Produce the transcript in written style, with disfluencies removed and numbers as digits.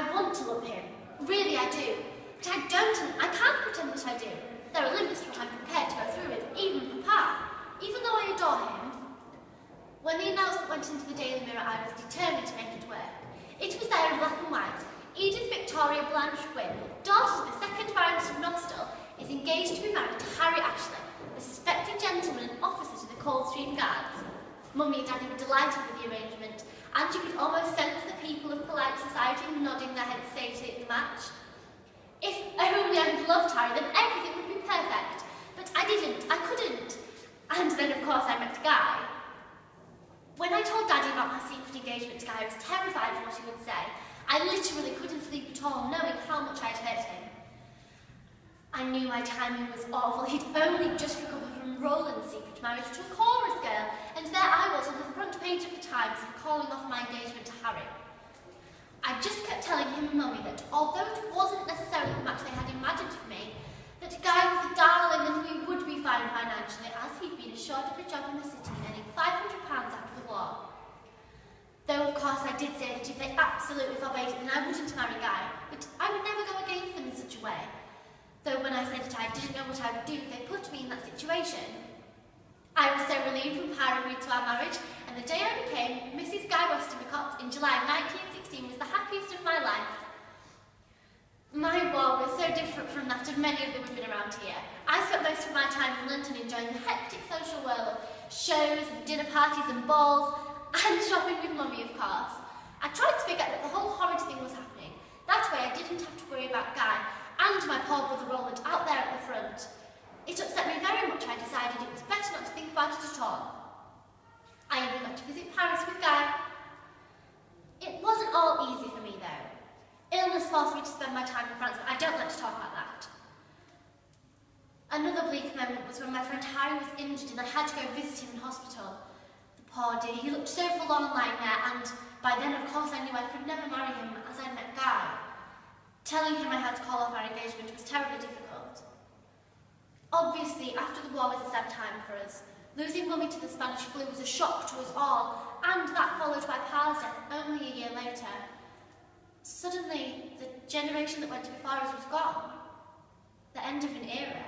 I want to love him, really I do, but I don't and I can't pretend that I do. There are limits to what I'm prepared to go through with, even for Pa, even though I adore him. When the announcement went into the Daily Mirror, I was determined to make it work. It was there in black and white. Edith Victoria Blanche Winn, daughter of the 2nd Baroness of Nostell, is engaged to be married to Harry Ashley, a respected gentleman and officer to the Coldstream Guards. Mummy and Daddy were delighted with the arrangement, and you could almost sense the people of polite society nodding their heads sagely at the match. If only I had loved Harry, then everything would be perfect. But I didn't, I couldn't. And then of course I met Guy. When I told Daddy about my secret engagement to Guy, I was terrified of what he would say. I literally couldn't sleep at all, knowing how much I'd hurt him. I knew my timing was awful. He'd only just recovered from Roland's secret marriage to a chorus girl, and there I was on the front page of the Times for calling off my engagement to Harry. I just kept telling him and Mummy that although it wasn't necessarily the match they had imagined for me, that Guy was a darling and we would be fine financially, as he'd been assured of a job in the city earning £500 after the war. Though of course I did say that if they absolutely forbade it, then I wouldn't marry Guy, but I would never go against them in such a way. Though when I said that I didn't know what I would do if they put me in that situation. I was so relieved when Pa agreed to our marriage, and the day I became Mrs. Guy Weston-McCott in July 1916 was the happiest of my life. My war was so different from that of many of the women around here. I spent most of my time in London enjoying the hectic social whirl of shows and dinner parties and balls, and shopping with Mummy, of course. I tried to forget that the whole horrid thing was happening. That way I didn't have to worry about Guy and my poor brother Roland out there at the front. It upset me very much. I decided it was better not to think about it at all. I even got to visit Paris with Guy. It wasn't all easy for me though. Illness forced me to spend my time in France, but I don't like to talk about that. Another bleak moment was when my friend Harry was injured and I had to go visit him in hospital. The poor dear, he looked so forlorn lying there, and by then of course I knew I could never marry him as I met Guy. Telling him I had to call off our engagement was terribly difficult. Obviously, after the war was a sad time for us. Losing Mummy to the Spanish flu was a shock to us all, and that followed by Pa's death only a year later. Suddenly, the generation that went before us was gone. The end of an era.